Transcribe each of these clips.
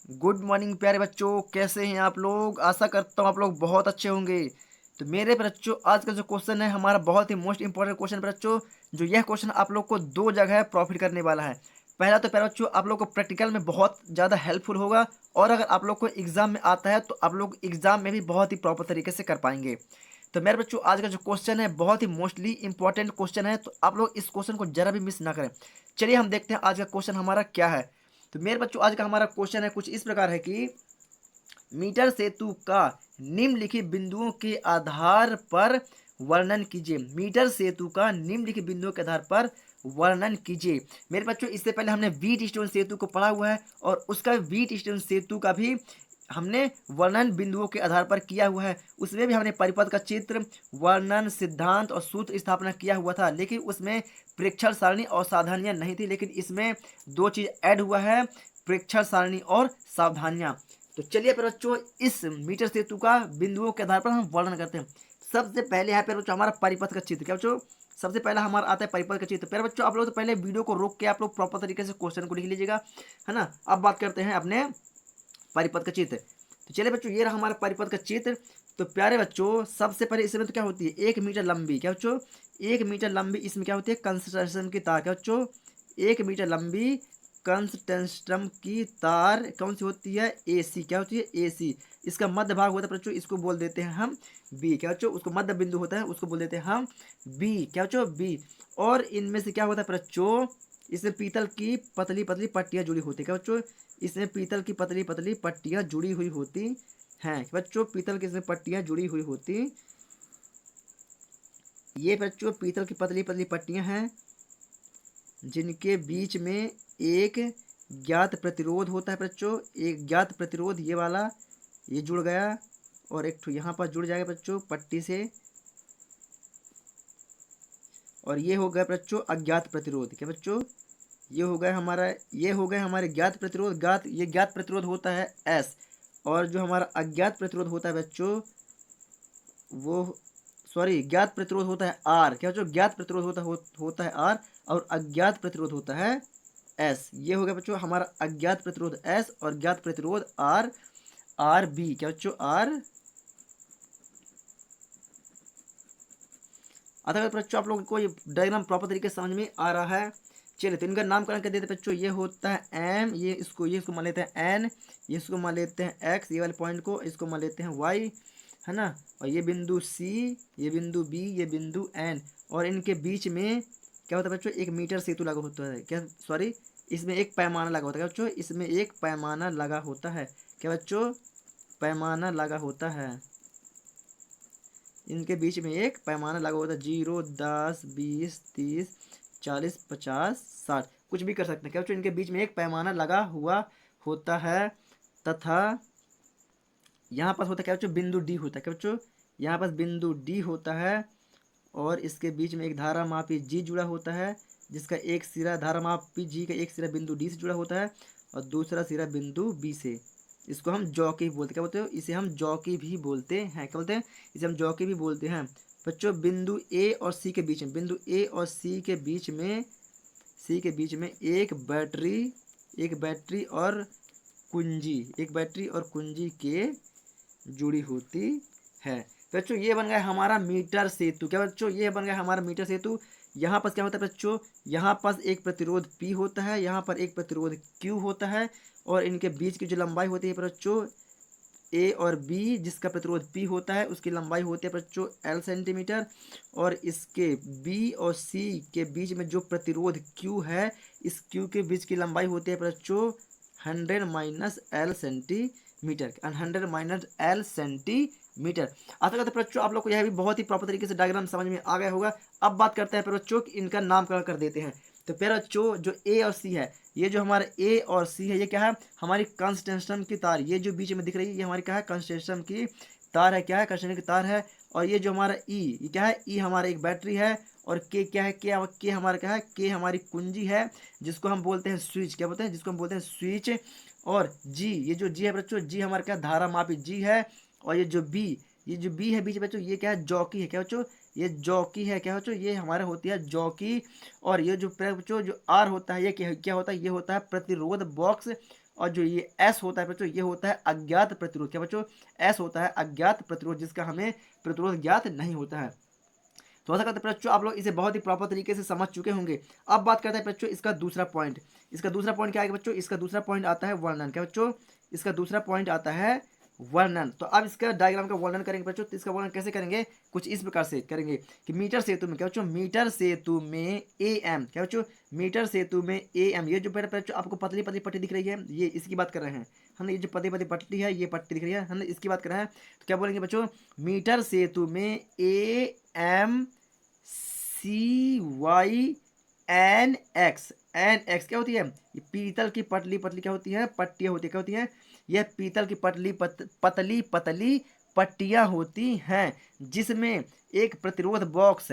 Good morning प्यारे बच्चों, कैसे हैं आप लोग। आशा करता हूँ आप लोग बहुत अच्छे होंगे। तो मेरे बच्चों आज का जो क्वेश्चन है हमारा बहुत ही मोस्ट इंपॉर्टेंट क्वेश्चन बच्चों। जो यह क्वेश्चन आप लोग को दो जगह प्रॉफिट करने वाला है। पहला तो प्यारे बच्चों आप लोग को प्रैक्टिकल में बहुत ज़्यादा हेल्पफुल होगा, और अगर आप लोग को एग्जाम में आता है तो आप लोग एग्जाम में भी बहुत ही प्रॉपर तरीके से कर पाएंगे। तो मेरे बच्चों आज का जो क्वेश्चन है बहुत ही मोस्टली इंपॉर्टेंट क्वेश्चन है, तो आप लोग इस क्वेश्चन को जरा भी मिस ना करें। चलिए हम देखते हैं आज का क्वेश्चन हमारा क्या है। तो मेरे बच्चों आज का हमारा क्वेश्चन है कुछ इस प्रकार है कि मीटर सेतु का निम्नलिखित बिंदुओं के आधार पर वर्णन कीजिए। मीटर सेतु का निम्नलिखित बिंदुओं के आधार पर वर्णन कीजिए। मेरे बच्चों इससे पहले हमने व्हीट स्टोन सेतु को पढ़ा हुआ है, और उसका व्हीट स्टोन सेतु का भी हमने वर्णन बिंदुओं के आधार पर किया हुआ है। उसमें भी हमने परिपथ का चित्र, वर्णन, सिद्धांत और सूत्र स्थापना किया हुआ था, लेकिन उसमें प्रेक्षण सारणी और सावधानियां नहीं थी। लेकिन इसमें दो चीज ऐड हुआ है, प्रेक्षण सारणी और सावधानियां। तो चलिए फिर बच्चों इस मीटर सेतु का बिंदुओं के आधार पर हम वर्णन करते हैं। सबसे पहले है फिर बच्चों हमारा परिपथ का चित्र। क्या बच्चों सबसे पहला हमारा आता है परिपथ का चित्र। फिर बच्चों आप लोग तो पहले वीडियो को रोक के आप लोग प्रॉपर तरीके से क्वेश्चन को लिख लीजिएगा, है ना। अब बात करते हैं अपने परिपथ का चित्र। तो चलिए बच्चों ये रहा हमारा परिपथ का चित्र। तो प्यारे बच्चों सबसे पहले इसमें तो क्या होती है, 1 मीटर लंबी। क्या बच्चों 1 मीटर लंबी इसमें क्या होती है, कंस्ट्रक्शन की तार। क्या बच्चों 1 मीटर लंबी कंस्ट्रक्शन की तार कौन सी होती है, एसी। क्या होती है, एसी। इसका मध्य भाग होता है बच्चों, इसको बोल देते हैं हम बी। क्या बच्चों उसको मध्य बिंदु होता है, उसको बोल देते हैं हम बी। क्या बच्चों बी। और इनमें से क्या होता है बच्चों, इसमें पीतल की पतली पतली पट्टियां जुड़ी होती है। क्या बच्चों इसमें पीतल की पतली पतली पट्टियां जुड़ी हुई होती हैं। बच्चों पीतल की इसमें पट्टियां जुड़ी हुई होती, ये बच्चों पीतल की पतली पतली पट्टियां हैं, जिनके बीच में एक ज्ञात प्रतिरोध होता है। बच्चों एक ज्ञात प्रतिरोध ये वाला ये जुड़ गया, और एक यहाँ पर जुड़ जाएगा बच्चों पट्टी से, और ये हो गया बच्चों अज्ञात प्रतिरोध। क्या बच्चों ये हो गया हमारा, ये हो गए हमारे ज्ञात प्रतिरोध। ये ज्ञात प्रतिरोध होता है एस, और जो हमारा अज्ञात प्रतिरोध होता है बच्चों वो, सॉरी, ज्ञात प्रतिरोध होता है आर। क्या बच्चों ज्ञात प्रतिरोध होता है आर, और अज्ञात प्रतिरोध होता है एस। ये हो गया बच्चों हमारा अज्ञात प्रतिरोध एस और ज्ञात प्रतिरोध आर, आर बी। क्या बच्चों आर। अगर बच्चों आप लोगों को ये डायग्राम प्रॉपर तरीके से समझ में आ रहा है, चलिए तो इनका नामकरण कर देते बच्चों। ये होता है एम, ये इसको मान लेते हैं एन, ये इसको मान लेते हैं एक्स, ये वाले पॉइंट को इसको मान लेते हैं वाई, है ना। और ये बिंदु सी, ये बिंदु बी, ये बिंदु एन, और इनके बीच में क्या होता है बच्चों, एक मीटर सेतु लगा होता है। क्या सॉरी, इसमें एक पैमाना लगा होता है। क्या बच्चों इसमें एक पैमाना लगा होता है। क्या बच्चों पैमाना लगा होता है, इनके बीच में एक पैमाना लगा होता है। 0, 10, 20, 30, 40, 50, 60, कुछ भी कर सकते हैं। क्या बच्चों इनके बीच में एक पैमाना लगा हुआ होता है, तथा यहाँ पास होता है क्या बच्चों बिंदु डी होता है। क्या बच्चों यहाँ पास बिंदु डी होता है, और इसके बीच में एक धारा मापी जी जुड़ा होता है, जिसका एक सिरा धारा मापी जी का एक सिरा बिंदु डी से जुड़ा होता है, और दूसरा सिरा बिंदु बी से। इसको हम जॉकी बोलते हैं। क्या बोलते हो इसे हम जॉकी भी बोलते हैं। क्या बोलते हैं इसे हम जॉकी भी बोलते हैं। बच्चों बिंदु ए और सी के बीच में, बिंदु ए और सी के बीच में, सी के बीच में एक बैटरी और कुंजी, एक बैटरी और कुंजी के जुड़ी होती है। तो बच्चों ये बन गया हमारा मीटर सेतु। क्या बच्चों ये बन गया हमारा मीटर सेतु। यहाँ पर क्या होता है बच्चों, यहाँ पर एक प्रतिरोध P होता है, यहाँ पर एक प्रतिरोध Q होता है, और इनके बीच की जो लंबाई होती है बच्चों A और B, जिसका प्रतिरोध P होता है उसकी लंबाई होती है बच्चों L सेंटीमीटर, और इसके B और C के बीच में जो प्रतिरोध Q है, इस Q के बीच की लंबाई होती है बच्चों 100 minus L centimetre, 100 minus L centimetre. आशा करते बच्चों आप लोग को यह भी बहुत ही प्रॉपर तरीके से डायग्राम समझ में आ गया होगा। अब बात करते हैं बच्चों कि इनका नामकरण कर देते हैं। तो फिर बच्चों जो ए और सी है, ये जो हमारा ए और सी है, ये क्या है हमारी कंस्ट्रक्शन की तार। ये जो बीच में दिख रही है ये हमारी क्या है, कंस्ट्रक्शन की तार है। क्या है, कंस्ट्रक्शन की तार है। और ये जो हमारा ई, ये क्या है, ई हमारा एक बैटरी है, और के क्या है, के हमारा क्या है, के हमारी कुंजी है, जिसको हम बोलते हैं स्विच। क्या बोलते हैं, जिसको हम बोलते हैं स्विच। और जी, ये जो जी है बच्चों, जी हमारा क्या धारा मापी जी है। और ये जो बी, ये जो बी है बीच बच्चों, ये क्या है, जॉकी है। क्या बच्चों ये जॉकी है। क्या बच्चों ये हमारा होती है जॉकी। और ये जो बच्चों जो आर होता है, ये क्या होता है, ये होता है प्रतिरोध बॉक्स। और जो ये एस होता है बच्चों, ये होता है अज्ञात प्रतिरोध। क्या बच्चों? एस होता है अज्ञात प्रतिरोध, जिसका हमें प्रतिरोध ज्ञात नहीं होता है। तो ऐसा करते हैं बच्चों, आप लोग इसे बहुत ही प्रॉपर तरीके से समझ चुके होंगे। अब बात करते हैं बच्चों इसका दूसरा पॉइंट। इसका दूसरा पॉइंट क्या है बच्चों? इसका दूसरा पॉइंट आता है वर्णन। क्या बच्चों? इसका दूसरा पॉइंट आता है वर्णन। तो अब इसका डायग्राम का वर्णन करेंगे बच्चों। तो इसका वर्णन कैसे करेंगे? कुछ इस प्रकार से करेंगे कि मीटर सेतु में, क्या बच्चों? मीटर सेतु में ए एम, क्या बच्चों? मीटर सेतु में ए एम, ये जो बच्चों आपको पतली पतली पट्टी दिख रही है, ये इसकी बात कर रहे हैं हम। ये जो पतली पतली पट्टी है, ये पट्टी दिख रही है, हम इसकी बात कर रहे हैं। तो क्या बोलेंगे बच्चों? मीटर सेतु में A M CYNX। N X क्या होती है? ये पीतल की पतली पतली क्या होती है? पट्टियाँ होती है। क्या होती है? यह पीतल की पतली पतली पट्टियाँ होती हैं, जिसमें एक प्रतिरोध बॉक्स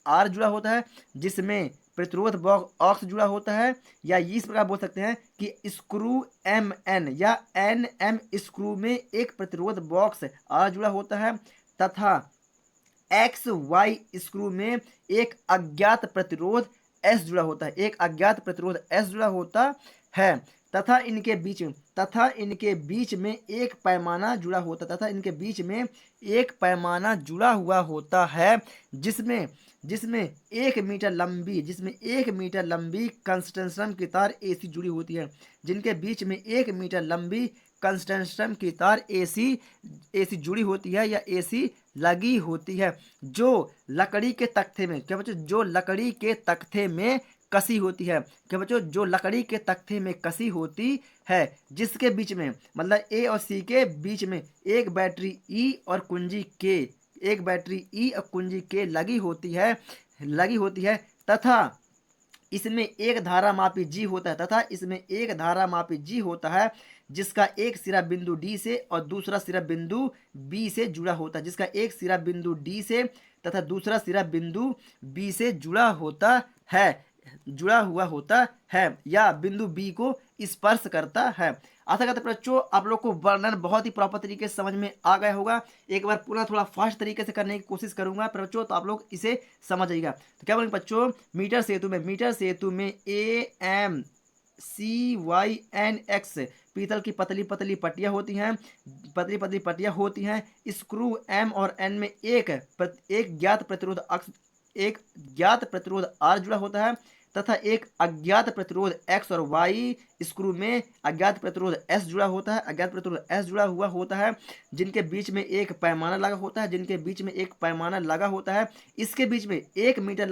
आर जुड़ा होता है, जिसमें प्रतिरोध बॉक्स ऑक्स जुड़ा होता है, या इस प्रकार बोल सकते हैं कि स्क्रू एम एन या एन एम स्क्रू में एक प्रतिरोध बॉक्स आर जुड़ा होता है, तथा एक्स वाई स्क्रू में एक अज्ञात प्रतिरोध एस जुड़ा होता है। एक अज्ञात प्रतिरोध एस जुड़ा होता है, तथा इनके बीच में एक पैमाना जुड़ा होता है, तथा इनके बीच में एक पैमाना जुड़ा हुआ होता है, जिसमें जिसमें 1 मीटर लंबी कंस्ट्रक्शन की तार एसी जुड़ी होती है। जिनके बीच में 1 मीटर लंबी कंस्ट्रक्शन की तार एसी जुड़ी होती है या एसी लगी होती है, जो लकड़ी के तख्ते में, क्या बच्चों? जो लकड़ी के तख्ते में कसी होती है। क्या बच्चों? जो लकड़ी के तख्ते में कसी होती है, जिसके बीच में, मतलब ए और सी के बीच में एक बैटरी ई और कुंजी के लगी होती है, तथा इसमें एक धारा मापी जी होता है, जिसका एक सिरा बिंदु डी से और दूसरा सिरा बिंदु बी से जुड़ा होता है, जिसका एक सिरा बिंदु डी से तथा दूसरा सिरा बिंदु बी से जुड़ा हुआ होता है या बिंदु बी को स्पर्श करता है। आशा करते बच्चों आप लोग को वर्णन बहुत ही प्रॉपर तरीके से समझ में आ गया होगा। एक बार पुनः थोड़ा फास्ट तरीके से करने की कोशिश करूंगा पर बच्चों, तो आप लोग इसे समझ जाइएगा। तो क्या बोलेंगे बच्चों? मीटर सेतु में AMCYNX पीतल की पतली पतली पट्टियाँ होती हैं। स्क्रू एम और एन में एक ज्ञात प्रतिरोध आर जुड़ा होता है, तथा एक अज्ञात प्रतिरोध एक्स और वाई स्क्रू में अज्ञात प्रतिरोध एस जुड़ा हुआ होता है, जिनके बीच में एक पैमाना लगा होता है। इसके बीच में 1 मीटर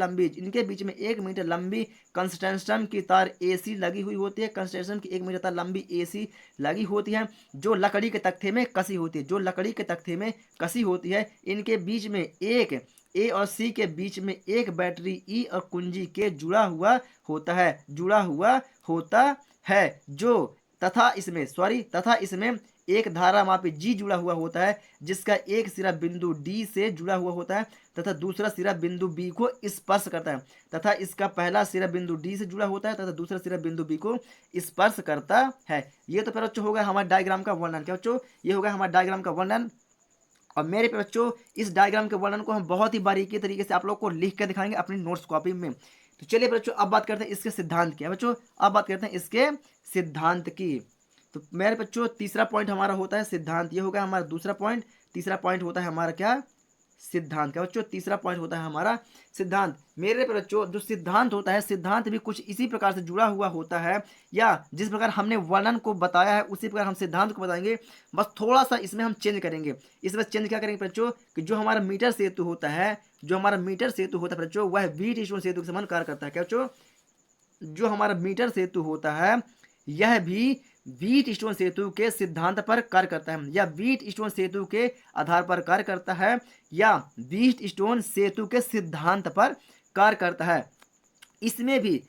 लंबी कंस्ट्रक्शन की तार एसी लगी हुई होती है। कंस्ट्रक्शन की 1 मीटर तार लंबी एसी लगी होती है, जो लकड़ी के तख्ते में कसी होती है। इनके बीच में एक ए और सी के बीच में एक बैटरी ई और कुंजी के जुड़ा हुआ होता है, जो तथा इसमें एक धारा मापी जी जुड़ा हुआ होता है, जिसका एक सिरा बिंदु डी से जुड़ा हुआ होता है तथा दूसरा सिरा बिंदु बी को स्पर्श करता है, तथा इसका पहला सिरा बिंदु डी से जुड़ा होता है तथा दूसरा सिरा बिंदु बी को स्पर्श करता है। ये तो फिर बच्चों होगा हमारे डायग्राम का वर्णन। क्या बच्चों? ये होगा हमारे डायग्राम का वर्णन। और मेरे पे बच्चों इस डायग्राम के वर्णन को हम बहुत ही बारीकी तरीके से आप लोग को लिख कर दिखाएंगे अपनी नोट्स कॉपी में। तो चलिए बच्चों अब बात करते हैं इसके सिद्धांत की। बच्चों अब बात करते हैं इसके सिद्धांत की। तो मेरे बच्चों तीसरा पॉइंट हमारा होता है सिद्धांत। ये होगा हमारा दूसरा पॉइंट। तीसरा पॉइंट होता है हमारा क्या? सिद्धांत। क्या बच्चों? तीसरा पॉइंट होता है हमारा सिद्धांत। मेरे पे बच्चों जो सिद्धांत होता है, सिद्धांत भी कुछ इसी प्रकार से जुड़ा हुआ होता है, या जिस प्रकार हमने वर्णन को बताया है उसी प्रकार हम सिद्धांत को बताएंगे। बस थोड़ा सा इसमें हम चेंज करेंगे। इसमें चेंज क्या करेंगे बच्चों कि जो हमारा मीटर सेतु होता है बच्चों, वह व्हीट स्टोन सेतु के समान कार्य करता है। क्या बच्चों? जो हमारा मीटर सेतु होता है यह भी व्हीट स्टोन सेतु के सिद्धांत पर कार्य करता है, या व्हीट स्टोन सेतु के आधार पर कार्य करता है, या व्हीट स्टोन सेतु के सिद्धांत पर कार्य करता है। इसमें भी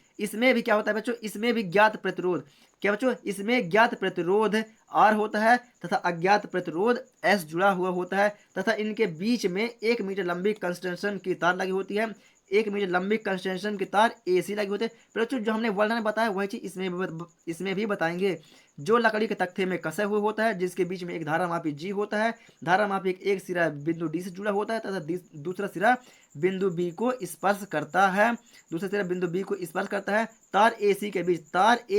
क्या होता है बच्चों? इसमें भी ज्ञात प्रतिरोध। क्या बच्चों? इसमें ज्ञात प्रतिरोध आर होता है तथा अज्ञात प्रतिरोध एस जुड़ा हुआ होता है, तथा इनके बीच में 1 मीटर लंबी कंस्ट्रक्शन की तार लगी होती है। 1 मीटर लंबी कंस्ट्रक्शन की तार एसी लगी होती है। बच्चों जो हमने वर्णन बताया वही चीज इसमें भी बताएंगे। जो लकड़ी के तख्ते में कसे हुए होता है, जिसके बीच में एक धारामापी जी होता है। धारामापी एक सिरा बिंदु डी से जुड़ा होता है तथा दूसरा सिरा बिंदु बी को स्पर्श करता है। दूसरा सिरा बिंदु बी को स्पर्श करता है। तार ए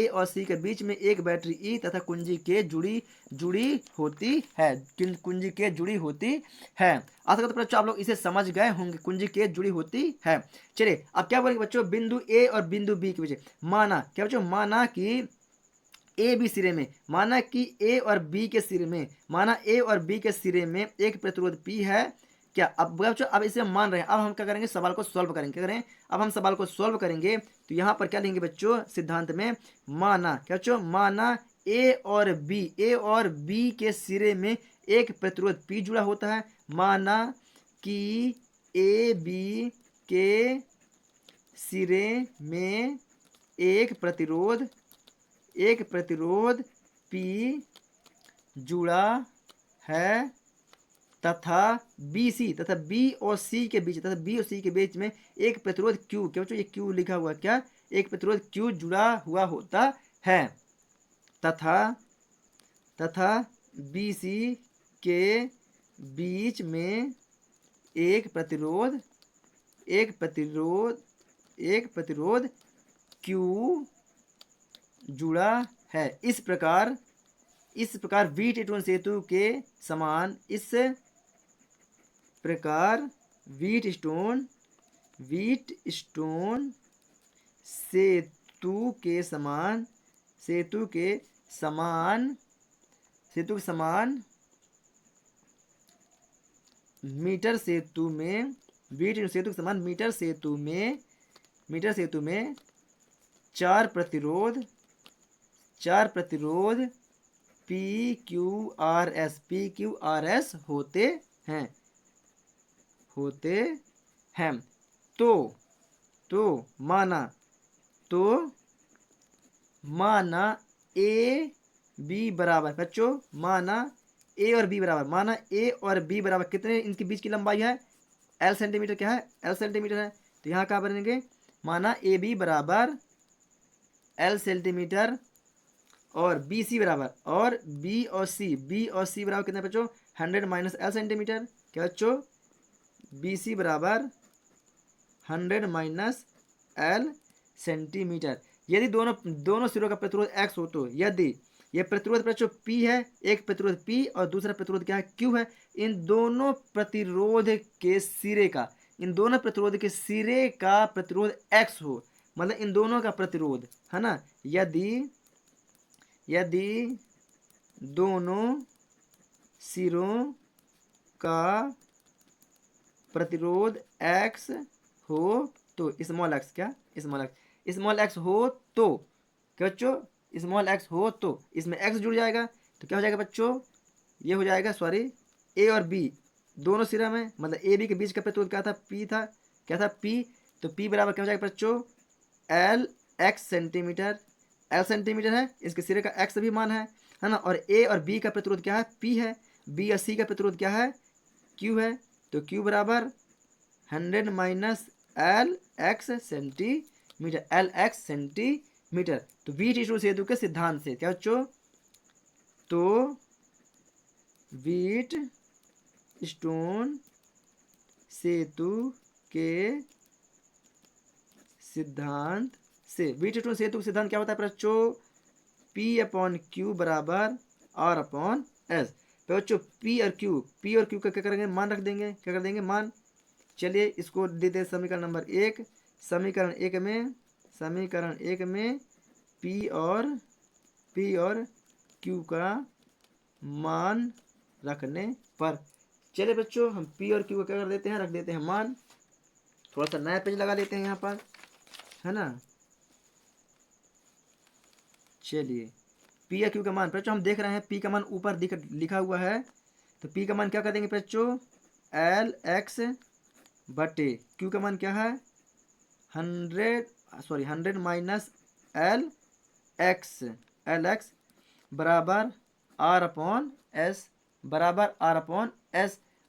और सी के बीच में एक बैटरी ई तथा कुंजी के जुड़ी होती है। कुंजी के जुड़ी होती है। आशा करते बच्चों आप लोग इसे समझ गए होंगे, कुंजी के जुड़ी होती है। चलिए अब क्या बोलेंगे बच्चों, बिंदु ए और बिंदु बी के बीच माना क्या बच्चों, माना कि ए बी सिरे में, माना कि ए और बी के सिरे में, माना ए और बी के सिरे में एक प्रतिरोध पी है। क्या अब बच्चों अब इसे मान रहे हैं, अब हम क्या करेंगे, सवाल को सॉल्व करेंगे। क्या करें, अब हम सवाल को सॉल्व करेंगे तो यहाँ पर क्या लेंगे बच्चों, सिद्धांत में माना क्या बच्चों, माना ए और बी के सिरे में एक प्रतिरोध पी जुड़ा होता है। माना कि ए बी के सिरे में एक प्रतिरोध P जुड़ा है तथा B और C के बीच में एक प्रतिरोध Q, क्या बच्चों ये Q लिखा हुआ है, क्या एक प्रतिरोध Q जुड़ा हुआ होता है तथा BC के बीच में एक प्रतिरोध Q जुड़ा है। इस प्रकार व्हीटस्टोन सेतु के समान, इस प्रकार व्हीटस्टोन सेतु के समान मीटर सेतु में, व्हीटस्टोन सेतु के समान मीटर सेतु में चार प्रतिरोध PQRS होते हैं। तो माना ए बी बराबर बच्चों, माना ए और बी बराबर कितने इनके बीच की लंबाई है, L सेंटीमीटर, क्या है L सेंटीमीटर है। तो यहाँ क्या बनेंगे, माना ए बी बराबर L सेंटीमीटर और बी सी बराबर, और बी और सी बराबर कितना बच्चों, 100 माइनस L सेंटीमीटर। क्या बच्चों, बी सी बराबर 100 माइनस L सेंटीमीटर। यदि दोनों सिरों का प्रतिरोध X हो, तो यदि ये प्रतिरोध बच्चों P है, एक प्रतिरोध P और दूसरा प्रतिरोध क्या है, Q है, इन दोनों प्रतिरोध के सिरे का प्रतिरोध X हो, मतलब इन दोनों का प्रतिरोध है ना, यदि दोनों सिरों का प्रतिरोध X हो तो स्मॉल x, क्या स्मॉल x हो तो क्या बच्चों, स्मॉल x हो तो इसमें x जुड़ जाएगा। तो क्या हो जाएगा बच्चों, ये हो जाएगा, सॉरी, ए और बी दोनों सिरा में, मतलब ए बी के बीच का प्रतिरोध क्या था, P। तो P बराबर क्या हो जाएगा बच्चों, L x centimetre, L centimetre है, इसके सिरे का x भी मान है ना, और A और B का प्रतिरोध क्या है, P है, B और C का प्रतिरोध क्या है, Q है। तो Q बराबर 100 माइनस L x सेंटीमीटर। तो व्हीटस्टोन सेतु के सिद्धांत से क्या बच्चों, तो व्हीटस्टोन सेतु के सिद्धांत से, व्हीटस्टोन सेतु का सिद्धांत क्या होता है बच्चों, P/Q बराबर R/S। तो बच्चों P और Q का क्या करेंगे, मान रख देंगे, क्या कर देंगे, मान। चलिए इसको देते हैं समीकरण नंबर 1। समीकरण एक में P और Q का मान रखने पर, चलिए बच्चों हम P और Q का क्या कर देते हैं, रख देते हैं मान। थोड़ा सा नया पेज लगा लेते हैं यहाँ पर, है ना। चलिए P या Q का मान बच्चों हम देख रहे हैं, P का मान ऊपर लिखा हुआ है, तो P का मान क्या कर देंगे बच्चों, LX बटे Q का मान क्या है, 100 माइनस LX बराबर R/S।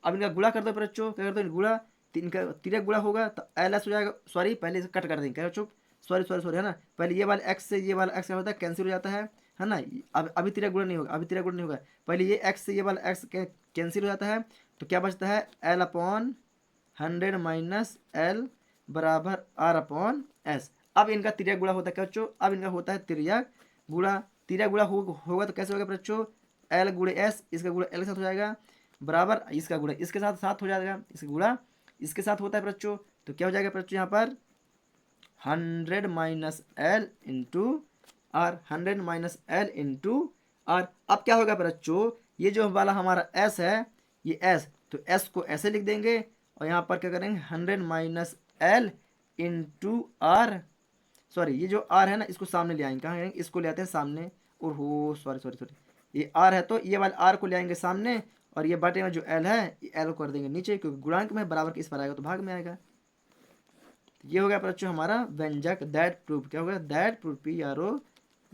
अब इनका गुणा कर दो बच्चों, क्या कर दो, गुणा, इनका तिरक गुणा होगा तो LS हो जाएगा, सॉरी पहले इसे कट कर देंगे, क्या बच्चों, सॉरी है ना, पहले ये वाला x से ये वाला x क्या होता है, कैंसिल हो जाता है, है ना। अब अभी तिर्यक गुणा नहीं होगा, अभी तिर्यक गुणा नहीं होगा। पहले ये एक्स से ये वाला एक्स कैंसिल हो जाता है, तो क्या बचता है एल अपॉन 100 माइनस एल बराबर आर अपॉन एस। अब इनका तिर्यक गुणा होता है क्या बच्चों, अब इनका होता है तिर्यक गुणा। तिर्यक गुणा होगा तो कैसे होगा बच्चों, एल गुणे एस, इसका गुणा एल के साथ हो जाएगा, बराबर इसका गुणा इसके साथ साथ हो जाएगा, इसका गुणा इसके साथ होता है बच्चों। तो क्या हो जाएगा बच्चों यहाँ पर 100 minus L into R, 100 minus L into R. अब क्या होगा बच्चों, ये जो वाला हमारा एस है, ये एस, तो एस को ऐसे लिख देंगे और यहाँ पर क्या करेंगे 100 minus L into R. Sorry, ये जो आर है ना इसको सामने ले आएंगे, कहाँ आएंगे, इसको ले आते हैं सामने। और हो सॉरी सॉरी सॉरी, ये आर है तो ये वाले आर को ले आएंगे सामने, और ये बटे में जो एल है ये एल को कर देंगे नीचे, क्योंकि गुणांक में बराबर के इस पर आएगा तो भाग में आएगा। ये हो गया बच्चों हमारा व्यंजक दैट प्रूफ, क्या हो गया दैट प्रूफ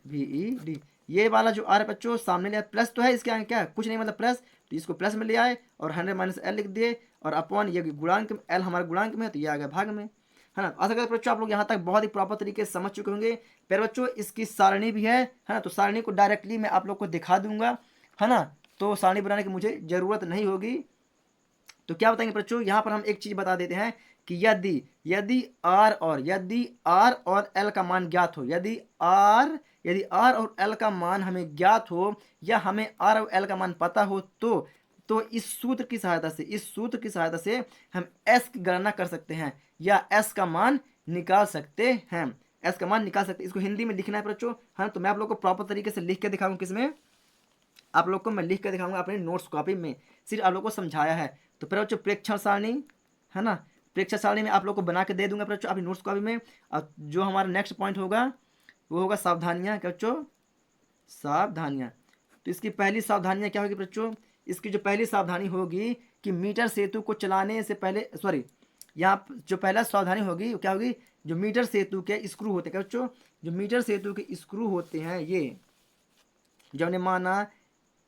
PROVED। ये वाला जो आर है बच्चों सामने लिया, प्लस तो है इसके आगे क्या कुछ नहीं मतलब प्लस, तो इसको प्लस में ले आए और 100 माइनस एल लिख दिए, और अपॉन ये गुणांक एल हमारे गुणांक में है तो ये आ गया भाग में, है ना। आशा करते बच्चों आप लोग यहाँ तक बहुत ही प्रॉपर तरीके से समझ चुके होंगे। फिर बच्चों इसकी सारणी भी है ना, तो सारणी को डायरेक्टली मैं आप लोग को दिखा दूंगा, है ना, तो सारणी बनाने की मुझे जरूरत नहीं होगी। तो क्या बताएंगे बच्चों, यहाँ पर हम एक चीज बता देते हैं कि यदि यदि आर और एल का मान ज्ञात हो, यदि आर और एल का मान हमें ज्ञात हो, या हमें आर और एल का मान पता हो, तो इस सूत्र की सहायता से हम एस की गणना कर सकते हैं, या एस का मान निकाल सकते हैं, एस का मान निकाल सकते हैं। इसको हिंदी में लिखना है बच्चों, हाँ, तो मैं आप लोग को प्रॉपर तरीके से लिख के दिखाऊंगा, किसमें, आप लोग को मैं लिख कर दिखाऊंगा अपने नोट्स कॉपी में, सिर्फ आप लोग को समझाया है। तो फिर बच्चों प्रेक्षण सारणी, है ना, प्रेक्षण सारणी में आप लोग को बना के दे दूंगा बच्चों अपनी नोट्स कॉपी में। और जो हमारा नेक्स्ट पॉइंट होगा वो होगा सावधानियां, क्या बच्चों, सावधानियां। तो इसकी पहली सावधानियां क्या होगी बच्चों, इसकी जो पहली सावधानी होगी कि मीटर सेतु को चलाने से पहले, सॉरी, यहाँ जो पहला सावधानी होगी वो क्या होगी, जो मीटर सेतु के स्क्रू होते हैं क्या बच्चों, जो मीटर सेतु के स्क्रू होते हैं, ये जो हमने माना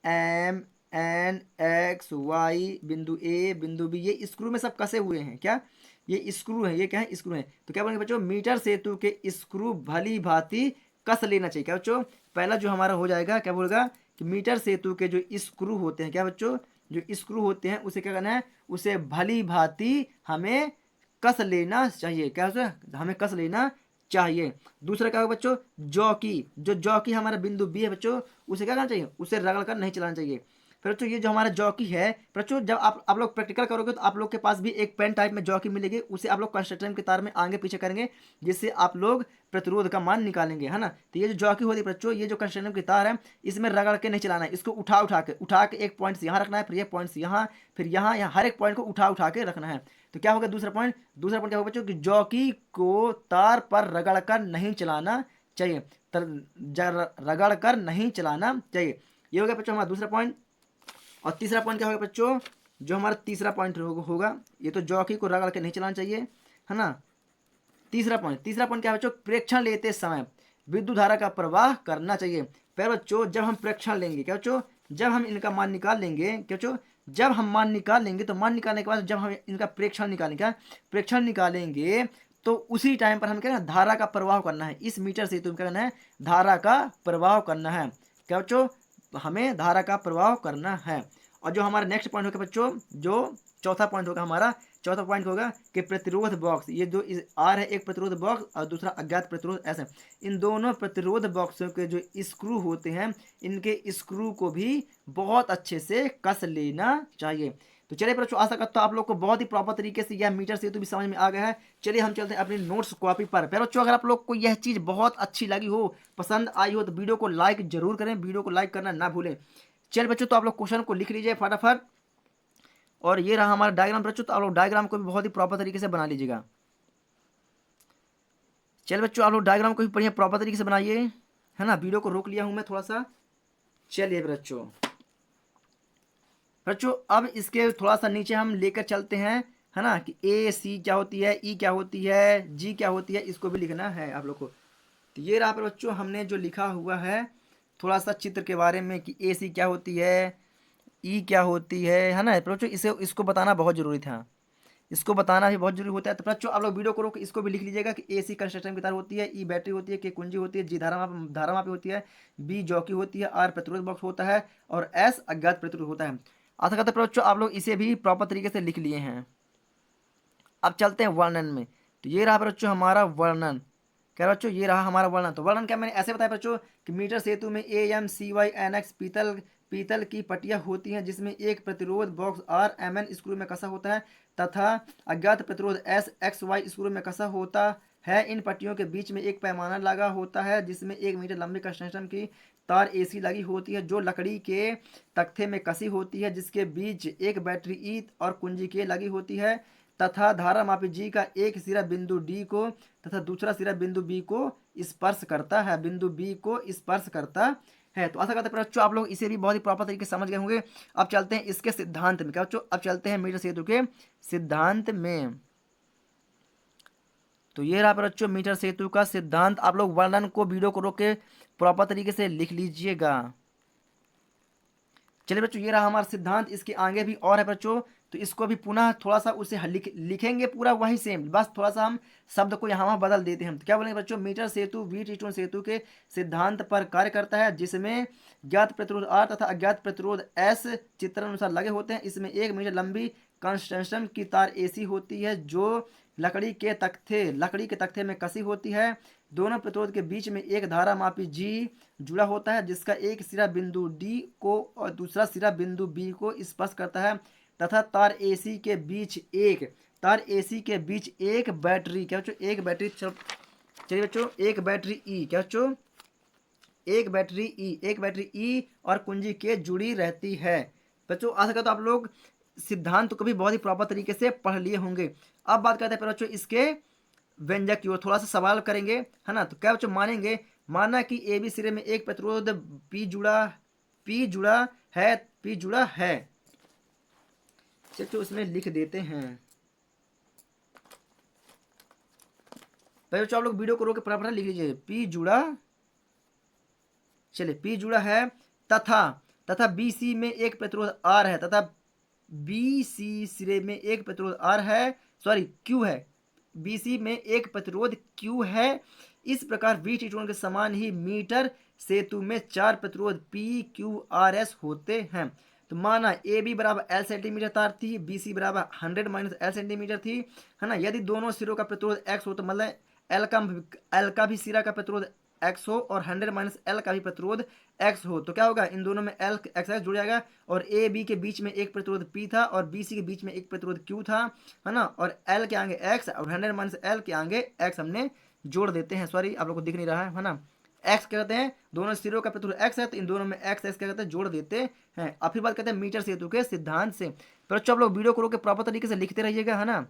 MNX Y बिंदु A बिंदु B, ये स्क्रू में सब कसे हुए हैं, क्या ये स्क्रू है, ये क्या है स्क्रू है। तो क्या बोलेंगे बच्चों, मीटर सेतु के स्क्रू भली भांति कस लेना चाहिए, क्या बच्चों, पहला जो हमारा हो जाएगा क्या बोलेगा कि मीटर सेतु के जो स्क्रू होते हैं, क्या बच्चों, जो स्क्रू होते हैं उसे क्या करना है, उसे भली भांति हमें कस लेना चाहिए, क्या हमें कस लेना चाहिए। दूसरा क्या होगा बच्चों, जॉकी हमारा बिंदु बी है बच्चों, उसे क्या करना चाहिए, उसे रगड़ कर नहीं चलाना चाहिए। फिर बच्चों ये जो हमारा जॉकी है बच्चों, जब आप लोग प्रैक्टिकल करोगे तो आप लोग के पास भी एक पेन टाइप में जॉकी मिलेगी, उसे आप लोग कंस्ट्रक्शन के तार में आगे पीछे करेंगे, जिससे आप लोग प्रतिरोध का मान निकालेंगे, है ना। तो ये जो जॉकी होती है बच्चों, ये जो कंस्ट्रक्शन की तार है, इसमें रगड़ के नहीं चलाना है, इसको उठा के एक पॉइंट से यहाँ रखना है, फिर ये पॉइंट से यहाँ, फिर यहाँ हर एक पॉइंट को उठा के रखना है। तो क्या होगा दूसरा पॉइंट क्या होगा बच्चों, कि जॉकी को तार पर रगड़ कर नहीं चलाना चाहिए, रगड़ कर नहीं चलाना चाहिए। ये हो गया बच्चों हमारा दूसरा पॉइंट। और तीसरा पॉइंट क्या होगा बच्चों, जो हमारा तीसरा पॉइंट होगा, ये तो जॉकी को रगड़ के नहीं चलाना चाहिए, है ना। तीसरा पॉइंट क्या है बच्चों, प्रेक्षण लेते समय विद्युत धारा का प्रवाह करना चाहिए। फिर बच्चों जब हम प्रेक्षण लेंगे, क्या बच्चों, जब हम इनका मान निकाल लेंगे, क्या बच्चों, जब हम मान निकाल लेंगे, तो मान निकालने के बाद जब हम इनका प्रेक्षण निकालेंगे, तो उसी टाइम पर हम क्या ना धारा का प्रवाह करना है, इस मीटर से तुम क्या करना है, धारा का प्रवाह करना है, क्या बच्चों, हमें धारा का प्रवाह करना है। और जो हमारा नेक्स्ट पॉइंट होगा बच्चों, जो चौथा पॉइंट होगा कि प्रतिरोध बॉक्स, ये जो आर है एक प्रतिरोध बॉक्स और दूसरा अज्ञात प्रतिरोध एस है, इन दोनों प्रतिरोध बॉक्सों के जो स्क्रू होते हैं, इनके स्क्रू को भी बहुत अच्छे से कस लेना चाहिए। तो चलिए बच्चों, आशा करता हूँ आप लोग को बहुत ही प्रॉपर तरीके से यह मीटर सेतु भी समझ में आ गया है। चलिए हम चलते हैं अपनी नोट्स कॉपी पर। फिर बच्चों अगर आप लोग को यह चीज़ बहुत अच्छी लगी हो, पसंद आई हो, तो वीडियो को लाइक जरूर करें, वीडियो को लाइक करना ना भूलें। चलिए बच्चों, तो आप लोग क्वेश्चन को लिख लीजिए फटाफट। और ये रहा हमारा डायग्राम बच्चों, तो आप लोग डायग्राम को भी बहुत ही प्रॉपर तरीके से बना लीजिएगा। चलिए बच्चों, आप लोग डायग्राम को भी बढ़िया प्रॉपर तरीके से बनाइए, है ना। वीडियो को रोक लिया हूँ मैं थोड़ा सा। चलिए बच्चों अब इसके थोड़ा सा नीचे हम लेकर चलते हैं, है ना, कि ए सी क्या होती है, ई क्या होती है, जी क्या होती है, इसको भी लिखना है आप लोग को। तो ये रहा पर बच्चों हमने जो लिखा हुआ है थोड़ा सा चित्र के बारे में, कि ए सी क्या होती है, ई क्या होती है ना बच्चों, इसको बताना बहुत ज़रूरी था। इसको बताना भी बहुत जरूरी होता है। तो बच्चों आप लोग वीडियो को रोक इसको भी लिख लीजिएगा कि ए सी कंस्ट्रक्शन की तार होती है, ई बैटरी होती है, के कुंजी होती है, जी धारा मापी होती है, बी जॉकी होती है, आर प्रतिरोध बॉक्स होता है और एस अज्ञात प्रतिरोध होता है। आशा करते हैं बच्चों आप लोग इसे भी प्रॉपर तरीके से लिख लिए हैं। अब चलते हैं वर्णन में। तो ये रहा बच्चों हमारा वर्णन। क्या बच्चों, ये रहा हमारा वर्णन। तो वर्णन क्या मैंने ऐसे बताया बच्चों कि मीटर सेतु में A M C Y N X पीतल की पट्टियां होती हैं जिसमें एक प्रतिरोध box R M N screw में कसा होता है तथा अज्ञात प्रतिरोध एस एक्स वाई स्क्रू में कसा होता है। इन पट्टियों के बीच में एक पैमाना लगा होता है जिसमें 1 मीटर लंबी कंस्ट्रक्शन की तार एसी लगी होती है जो लकड़ी के तख्ते में कसी होती है, जिसके बीच एक बैटरी ई और कुंजी के लगी होती है तथा धारा मापी जी का एक सिरा बिंदु डी को तथा दूसरा सिरा बिंदु बी को स्पर्श करता है, बिंदु बी को स्पर्श करता है। तो आशा करते हैं बच्चों आप लोग इसे भी बहुत ही प्रॉपर तरीके से समझ गए होंगे। अब चलते हैं इसके सिद्धांत में। क्या बच्चों, अब चलते हैं मीटर सेतु के सिद्धांत में। तो ये रहा बच्चों मीटर सेतु का सिद्धांत। आप लोग वर्णन को वीडियो को रोक के प्रॉपर तरीके से लिख लीजिएगा। चलिए बच्चों, ये रहा हमारा सिद्धांत। इसके आगे भी और है बच्चों, तो इसको भी पुनः थोड़ा सा उसे लिखेंगे पूरा वही सेम, बस थोड़ा सा हम शब्द को यहाँ वहाँ बदल देते हैं। तो क्या बोलेंगे बच्चों, मीटर सेतु व्हीटस्टोन सेतु के सिद्धांत पर कार्य करता है जिसमें ज्ञात प्रतिरोध आर तथा अज्ञात प्रतिरोध एस चित्र अनुसार लगे होते हैं। इसमें 1 मीटर लंबी कंस्ट्रक्शन की तार एसी होती है जो लकड़ी के तख्ते में कसी होती है। दोनों प्रतिरोध के बीच में एक धारा मापी जी जुड़ा होता है जिसका एक सिरा बिंदु डी को और दूसरा सिरा बिंदु बी को स्पर्श करता है तथा तार एसी के बीच एक बैटरी, क्या बच्चों, एक बैटरी, चलिए बच्चों, एक बैटरी ई, क्या बच्चों, एक बैटरी ई और कुंजी के जुड़ी रहती है। बच्चों आशा करता हूं आप लोग सिद्धांत को भी बहुत ही प्रॉपर तरीके से पढ़ लिए होंगे। अब बात करते हैं बच्चों इसके व्यंजक की ओर, थोड़ा सा सवाल करेंगे, है ना। तो क्या बच्चों मानेंगे, माना कि ए बी सिरे में एक प्रतिरोध पी जुड़ा है। चलिए उसमें लिख देते हैं। पहले बच्चों आप लोग वीडियो को रोक के फटाफट लिख लीजिए। पी जुड़ा है तथा बी सी में एक प्रतिरोध आर है तथा बी सी सिरे में एक प्रतिरोध आर है, क्यू है, बीसी में एक प्रतिरोध क्यू है। इस प्रकार व्हीटस्टोन के समान ही मीटर सेतु में 4 प्रतिरोध पी क्यू आर एस होते हैं। तो माना ए बी बराबर एल सेंटीमीटर तार थी, बी सी बराबर 100 माइनस एल सेंटीमीटर थी, है ना। यदि दोनों सिरों का प्रतिरोध एक्स हो तो मतलब एल का भी सिरा का प्रतिरोध एक्स हो और 100 माइनस एल का भी प्रतिरोध एक्स हो, तो क्या होगा, इन दोनों में एल एक्स एक्स जुड़ जाएगा और ए बी के बीच में एक प्रतिरोध पी था और बी सी के बीच में एक प्रतिरोध क्यू था, है ना। और एल के आगे एक्स और 100 माइनस एल के आगे एक्स हमने जोड़ देते हैं। आप लोग को दिख नहीं रहा है ना। एक्स क्या कहते हैं, दोनों सिरों का प्रतिरोध एक्स है तो इन दोनों में एक्स एक्स क्या कहते हैं, जोड़ देते हैं। अब फिर बात करते हैं मीटर सेतु के सिद्धांत से। बच्चों आप लोग वीडियो को रोक के प्रॉपर तरीके से लिखते रहिएगा, है ना।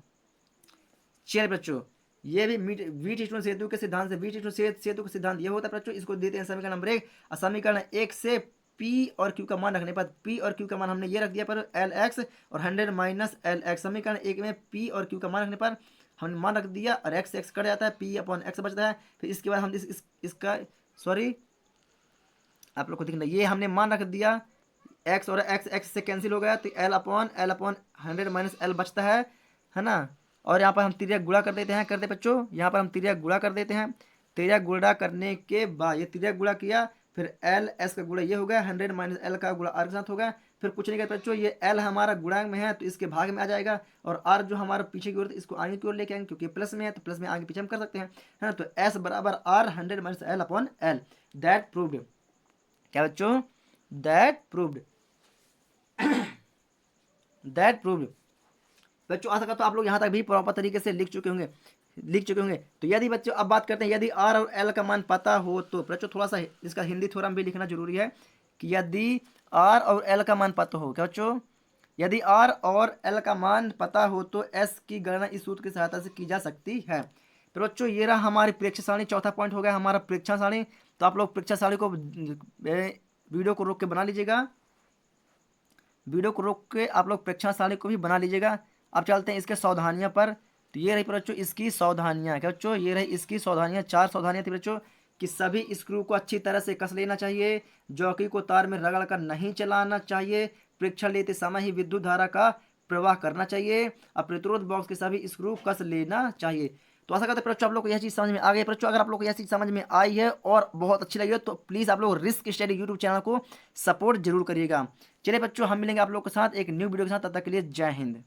चलिए बच्चों, ये भी व्हीटस्टोन सेतु के सिद्धांत से, व्हीटस्टोन सेतु का सिद्धांत ये होता है बच्चों, इसको देते हैं समीकरण नंबर 1। और समीकरण 1 से पी और क्यू का मान रखने पर, पी और क्यू का मान हमने ये रख दिया पर एल एक्स और 100 माइनस एल एक्स। समीकरण 1 में पी और क्यू का मान रखने पर हमने मान रख दिया और एक्स एक्स कट जाता है, पी अपॉन एक्स बचता है। फिर इसके बाद हम इसका आप लोग को दिखना, ये हमने मान रख दिया, एक्स और एक्स एक्स से कैंसिल हो गया तो एल अपॉन 100 माइनस एल बचता है ना। और यहाँ पर हम तिर्यक गुणा कर देते हैं, करते बच्चों, यहाँ पर हम तिर्यक गुणा कर देते हैं। तिर्यक गुणा करने के बाद ये तिर्यक गुणा किया, फिर एल एस का गुणा ये हो गया, 100 माइनस एल का गुणा आर के साथ हो गया। फिर कुछ नहीं करते बच्चों, ये एल हमारा गुणांक में है तो इसके भाग में आ जाएगा और आर जो हमारा पीछे की ओर इसको आगे की ओर लेके आएंगे क्योंकि प्लस में है तो प्लस में आगे पीछे हम कर सकते हैं, है ना। तो एस बराबर R 100 minus L upon L. That proved, क्या बच्चों, दैट प्रूव्ड बच्चों। आशा करता हूं आप लोग यहाँ तक भी प्रॉपर तरीके से लिख चुके होंगे। तो यदि बच्चों अब बात करते हैं, यदि आर और एल का मान पता हो तो बच्चों थोड़ा सा इसका हिंदी थ्योरम भी लिखना जरूरी है कि यदि आर और एल का मान पता हो, क्या बच्चों, यदि आर और एल का मान पता हो तो एस की गणना इस सूत्र की सहायता से की जा सकती है। तो बच्चों ये रहा हमारी परीक्षा सारणी, चौथा पॉइंट हो गया हमारा परीक्षा सारणी। तो आप लोग परीक्षा सारणी को वीडियो को रोक के बना लीजिएगा, वीडियो को रोक के आप लोग परीक्षा सारणी को भी बना लीजिएगा। अब चलते हैं इसके सावधानियां पर। तो ये रही बच्चों इसकी सावधानियां, क्या बच्चों, ये रही इसकी सावधानियां, 4 सावधानियां थी बच्चों कि सभी स्क्रू को अच्छी तरह से कस लेना चाहिए, जॉकी को तार में रगड़ कर नहीं चलाना चाहिए, परीक्षण लेते समय ही विद्युत धारा का प्रवाह करना चाहिए और प्रतिरोध बॉक्स के सभी स्क्रू कस लेना चाहिए। तो आशा करते हैं बच्चों आप लोग को यह चीज़ समझ में आ गई। बच्चों अगर आप लोग को यह चीज़ समझ में आई है और बहुत अच्छी लगी हो तो प्लीज़ आप लोग रिस्क स्टडी यूट्यूब चैनल को सपोर्ट जरूर करिएगा। चलिए बच्चों हम मिलेंगे आप लोग के साथ एक न्यू वीडियो के साथ, तब तक के लिए जय हिंद।